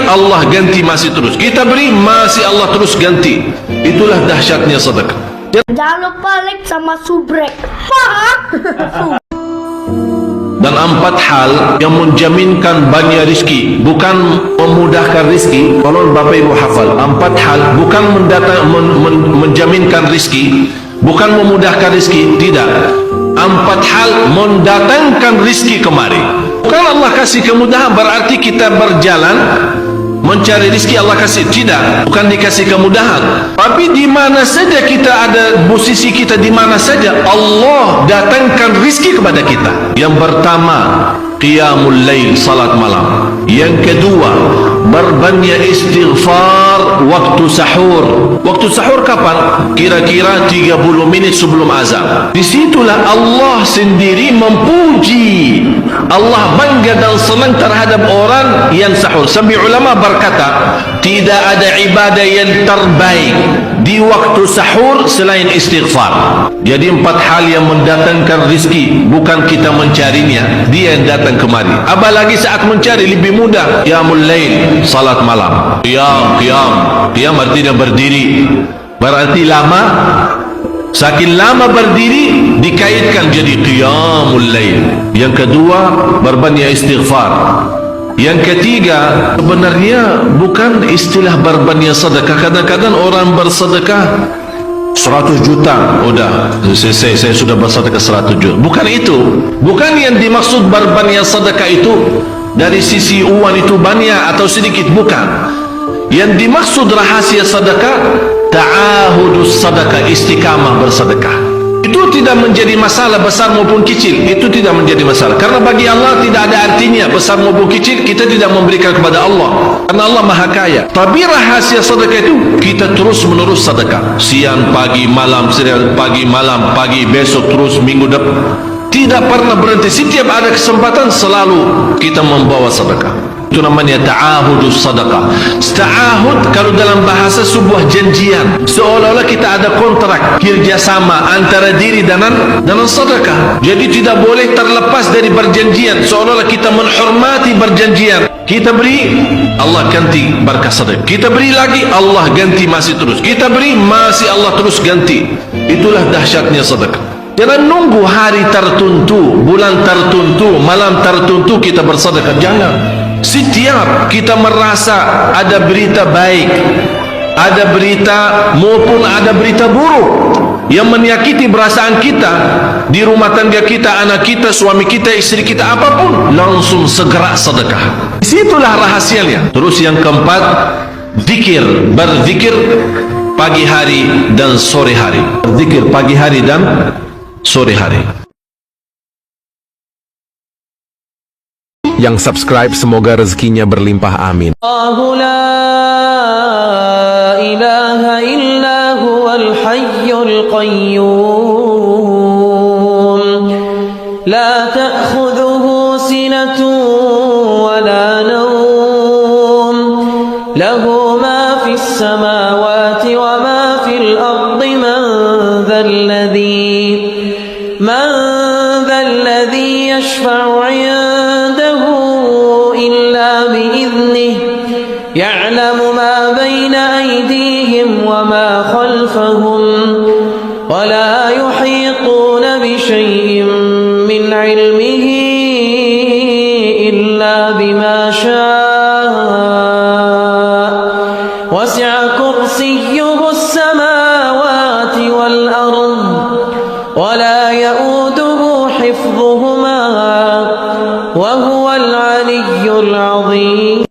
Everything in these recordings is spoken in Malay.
Allah ganti masih terus. Kita beri, masih Allah terus ganti. Itulah dahsyatnya sedekah. Jangan lupa like sama subrek. Dan 4 hal yang menjaminkan banyak rizki, bukan memudahkan rizki. Kalau Bapak Ibu hafal, 4 hal bukan menjaminkan rizki, bukan memudahkan rizki, tidak. 4 hal mendatangkan rizki kemari. Bukan Allah kasih kemudahan berarti kita berjalan mencari rizki Allah kasih, tidak. Bukan dikasih kemudahan, tapi di mana saja kita ada, posisi kita di mana saja, Allah datangkan rizki kepada kita. Yang pertama, qiyamul lail, salat malam. Yang kedua, berbanyak istighfar waktu sahur. Waktu sahur kapan? Kira-kira 30 menit sebelum azan. Disitulah Allah sendiri memuji, Allah bangga dan senang terhadap orang yang sahur. Sampai ulama berkata, tidak ada ibadah yang terbaik di waktu sahur selain istighfar. Jadi 4 hal yang mendatangkan rizki, bukan kita mencarinya, dia yang datang kemari. Apalagi saat mencari lebih mudah. Qiyamul lail, salat malam. Qiyam artinya berdiri, berarti lama. Saking lama berdiri dikaitkan jadi qiyamul lail. Yang kedua, berbanyak istighfar. Yang ketiga, sebenarnya bukan istilah berbanyak sedekah. Kadang-kadang orang bersedekah 100 juta, udah saya sudah bersedekah 100 juta. Bukan itu. Bukan yang dimaksud berbanyak sedekah itu dari sisi uang itu banyak atau sedikit, bukan. Yang dimaksud rahasia sedekah, ta'ahudus sedekah, istiqamah bersedekah. Itu tidak menjadi masalah besar maupun kecil. Itu tidak menjadi masalah, karena bagi Allah tidak ada artinya besar maupun kecil. Kita tidak memberikan kepada Allah, karena Allah maha kaya. Tapi rahasia sedekah itu kita terus menerus sedekah, siang pagi malam, siang pagi malam, pagi besok terus, minggu depan, tidak pernah berhenti. Setiap ada kesempatan selalu kita membawa sedekah. Itu namanya ta'ahudus sedekah. Ta'ahud kalau dalam bahasa sebuah janjian, seolah-olah kita ada kontrak kerjasama antara diri dan sedekah. Jadi tidak boleh terlepas dari perjanjian, seolah-olah kita menghormati perjanjian. Kita beri, Allah ganti berkah sedekah. Kita beri lagi, Allah ganti masih terus. Kita beri, masih Allah terus ganti. Itulah dahsyatnya sedekah. Jangan nunggu hari tertentu, bulan tertentu, malam tertentu kita bersedekah. Jangan. Setiap kita merasa ada berita baik, ada berita maupun ada berita buruk yang menyakiti perasaan kita di rumah tangga kita, anak kita, suami kita, istri kita, apapun, langsung segera sedekah. Disitulah rahasianya. Terus yang keempat, zikir, berzikir pagi hari dan sore hari. Berzikir pagi hari dan sore hari. Yang subscribe semoga rezekinya berlimpah, amin. Allahu la ilaha illa huwal hayyul qayyum la ta'khudhuhu sinatun wa la nawm lahu ma fis samawati wa ma fil ardi man dhalladhi yashfa'u 'indahu يعلم ما بين أيديهم وما خلفهم ولا يحيطون بشيء من علمه إلا بما شاء وسع كرسيه السماوات والأرض ولا يؤوده حفظهما وهو العلي العظيم.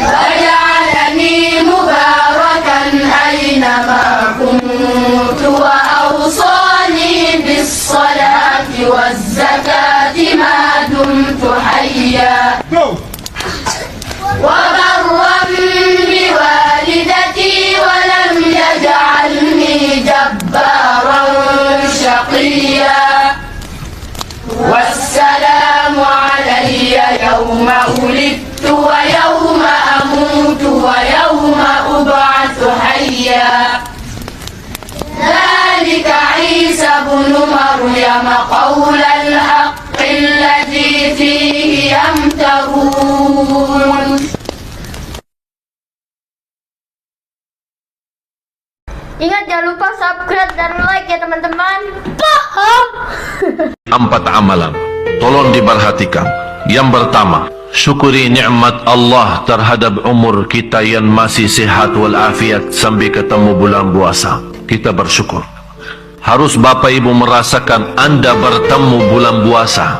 وجعلني مباركا أينما كنت وأوصاني بالصلاة والزكاة ما دمت حيا وبرا بوالدتي ولم يجعلني جبارا شقيا والسلام علي يوم ولدت ويوم أموت ويوم أبعث حيا ابن مريم قول الحق الذي فيه يمترون. Ingat jangan lupa subscribe dan like ya teman-teman. Paham? 4 amalan. Tolong diperhatikan. Yang pertama, syukuri nikmat Allah terhadap umur kita yang masih sehat walafiat sampai ketemu bulan puasa. Kita bersyukur. Harus Bapak Ibu merasakan Anda bertemu bulan puasa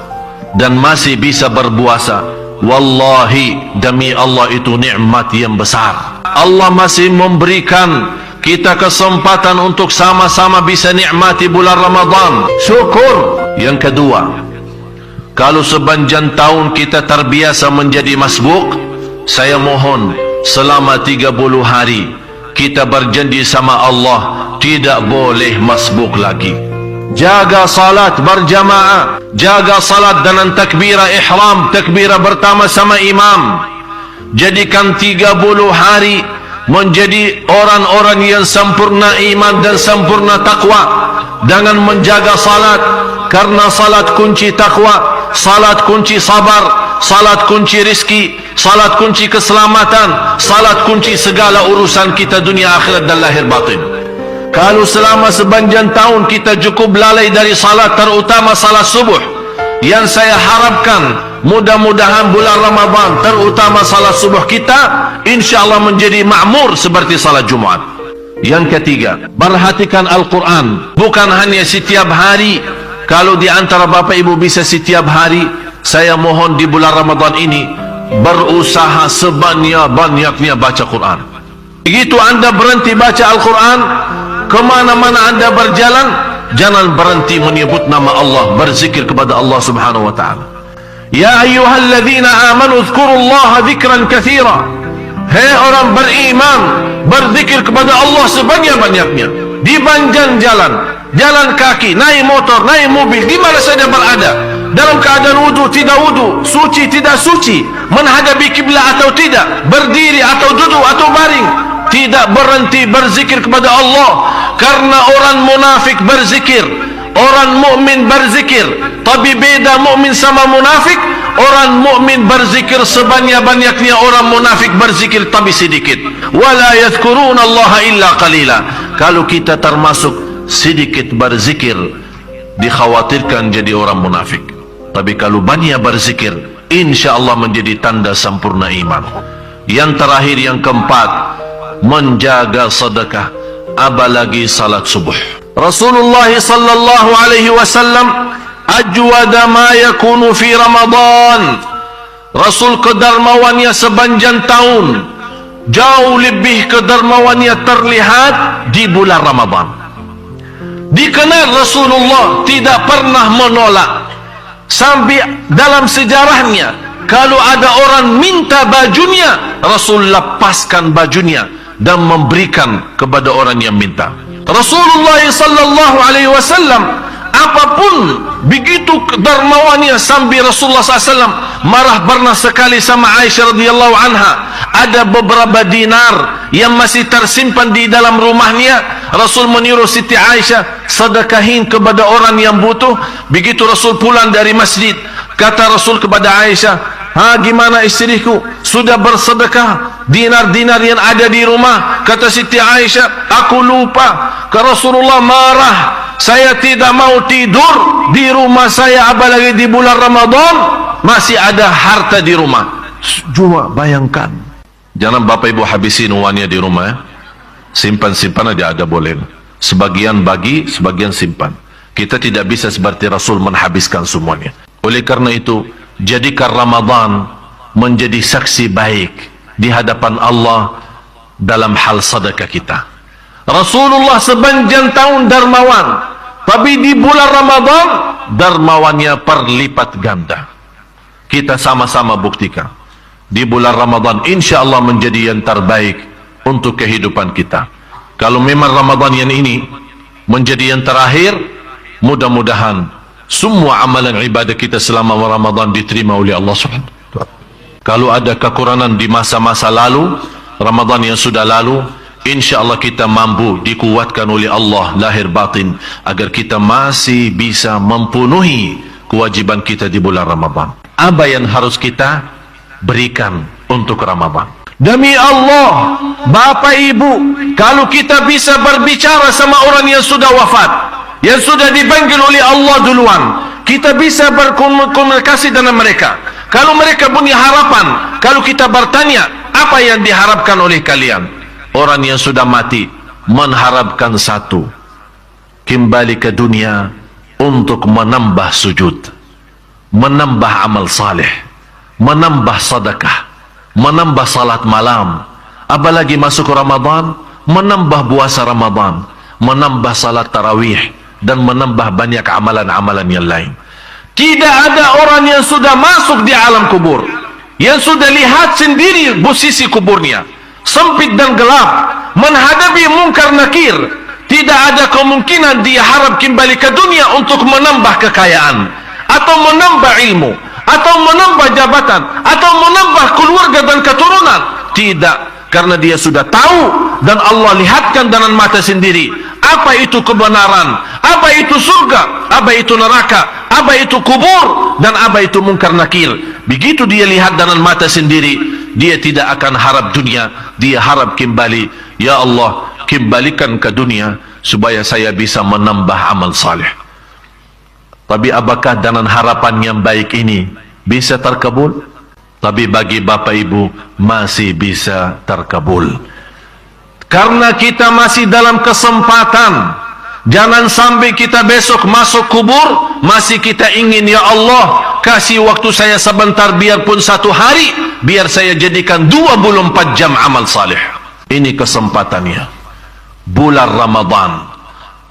dan masih bisa berpuasa. Wallahi, demi Allah itu nikmat yang besar. Allah masih memberikan kita kesempatan untuk sama-sama bisa nikmati bulan Ramadan. Syukur. Yang kedua, kalau sepanjang tahun kita terbiasa menjadi masbuk, saya mohon selama 30 hari kita berjanji sama Allah tidak boleh masbuk lagi. Jaga salat berjamaah, jaga salat dengan takbirah ihram, takbirah pertama sama imam. Jadikan 30 hari menjadi orang-orang yang sempurna iman dan sempurna takwa dengan menjaga salat, karena salat kunci takwa, salat kunci sabar, salat kunci rizki, salat kunci keselamatan, salat kunci segala urusan kita dunia akhirat dan lahir batin. Kalau selama sepanjang tahun kita cukup lalai dari salat, terutama salat subuh, yang saya harapkan mudah-mudahan bulan Ramadan terutama salat subuh kita insyaAllah menjadi makmur seperti salat Jumat. Yang ketiga, perhatikan Al-Quran. Bukan hanya setiap hari. Kalau di antara Bapak Ibu bisa setiap hari, saya mohon di bulan Ramadan ini berusaha sebanyak-banyaknya baca Quran. Begitu Anda berhenti baca Al-Quran, kemana-mana Anda berjalan, jangan berhenti menyebut nama Allah, berzikir kepada Allah subhanahu wa ta'ala. Ya ayyuhalladzina amanu dzkurullaha dzikran katsira. Hei orang beriman, berzikir kepada Allah sebanyak-banyaknya. Di panjang jalan, jalan kaki, naik motor, naik mobil, di mana saja berada, dalam keadaan wudu, tidak wudu, suci, tidak suci, menghadapi kiblat atau tidak, berdiri atau duduk atau baring, tidak berhenti berzikir kepada Allah. Karena orang munafik berzikir, orang mukmin berzikir, tapi beda mukmin sama munafik. Orang mukmin berzikir sebanyak-banyaknya, orang munafik berzikir tapi sedikit. Wala yadhkuruna Allah illa qalila. Kalau kita termasuk sedikit berzikir, dikhawatirkan jadi orang munafik. Tapi kalau banyak berzikir, insyaallah menjadi tanda sempurna iman. Yang terakhir, yang keempat, menjaga sedekah, apalagi salat subuh. Rasulullah sallallahu alaihi wasallam ajwada ma yakunu fi Ramadan. Rasul kedermawannya sepanjang tahun, jauh lebih kedermawannya terlihat di bulan Ramadan. Dikenal Rasulullah tidak pernah menolak. Sampai dalam sejarahnya, kalau ada orang minta bajunya, Rasul lepaskan bajunya dan memberikan kepada orang yang minta. Rasulullah sallallahu alaihi wasallam apapun begitu dermawannya sampai Rasulullah SAW marah pernah sekali sama Aisyah radhiyallahu anha. Ada beberapa dinar yang masih tersimpan di dalam rumahnya. Rasul menyuruh Siti Aisyah sedekahin kepada orang yang butuh. Begitu Rasul pulang dari masjid, kata Rasul kepada Aisyah, gimana istriku, sudah bersedekah dinar-dinar yang ada di rumah? Kata Siti Aisyah, aku lupa. Ke Rasulullah marah, saya tidak mau tidur di rumah saya, apalagi di bulan Ramadan masih ada harta di rumah. Cuma bayangkan, jangan Bapak Ibu habisin uangnya di rumah ya. Simpan-simpan aja ada boleh. Sebagian bagi, sebagian simpan. Kita tidak bisa seperti Rasul menghabiskan semuanya. Oleh karena itu, jadikan Ramadan menjadi saksi baik di hadapan Allah dalam hal sedekah kita. Rasulullah sepanjang tahun dermawan, tapi di bulan Ramadan dermawannya perlipat ganda. Kita sama-sama buktikan di bulan Ramadan insya Allah menjadi yang terbaik untuk kehidupan kita. Kalau memang Ramadan yang ini menjadi yang terakhir, mudah-mudahan semua amalan ibadah kita selama Ramadan diterima oleh Allah SWT. Kalau ada kekurangan di masa-masa lalu, Ramadan yang sudah lalu, InsyaAllah kita mampu dikuatkan oleh Allah lahir batin agar kita masih bisa mempenuhi kewajiban kita di bulan Ramadan. Apa yang harus kita berikan untuk Ramadan? Demi Allah, Bapak Ibu, kalau kita bisa berbicara sama orang yang sudah wafat, yang sudah dipanggil oleh Allah duluan, kita bisa berkomunikasi dengan mereka. Kalau mereka punya harapan, kalau kita bertanya, apa yang diharapkan oleh kalian? Orang yang sudah mati mengharapkan satu, kembali ke dunia untuk menambah sujud, menambah amal saleh, menambah sedekah, menambah salat malam, apalagi masuk Ramadan, menambah puasa Ramadan, menambah salat tarawih, dan menambah banyak amalan-amalan yang lain. Tidak ada orang yang sudah masuk di alam kubur, yang sudah lihat sendiri posisi kuburnya sempit dan gelap, menghadapi mungkar nakir. Tidak ada kemungkinan dia harap kembali ke dunia untuk menambah kekayaan, atau menambah ilmu, atau menambah jabatan, atau menambah keluarga dan keturunan. Tidak, karena dia sudah tahu dan Allah lihatkan dengan mata sendiri apa itu kebenaran, apa itu surga, apa itu neraka, apa itu kubur, dan apa itu mungkar nakir. Begitu dia lihat dengan mata sendiri, dia tidak akan harap dunia, dia harap kembali. Ya Allah, kembalikan ke dunia supaya saya bisa menambah amal saleh. Tapi apakah dengan harapan yang baik ini bisa terkabul? Tapi bagi Bapak Ibu masih bisa terkabul, karena kita masih dalam kesempatan. Jangan sampai kita besok masuk kubur masih kita ingin, ya Allah, kasih waktu saya sebentar, biarpun 1 hari, biar saya jadikan 24 jam amal saleh. Ini kesempatannya. Bulan Ramadan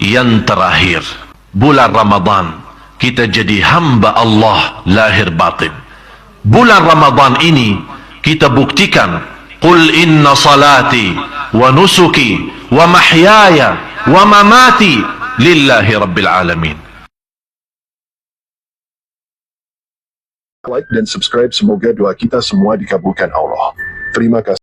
yang terakhir, bulan Ramadan kita jadi hamba Allah lahir batin. Bulan Ramadan ini kita buktikan, qul inna salati wa nusuki wa mahyaya wa mamati lillahi rabbil alamin. Like dan subscribe, semoga doa kita semua dikabulkan Allah. Terima kasih.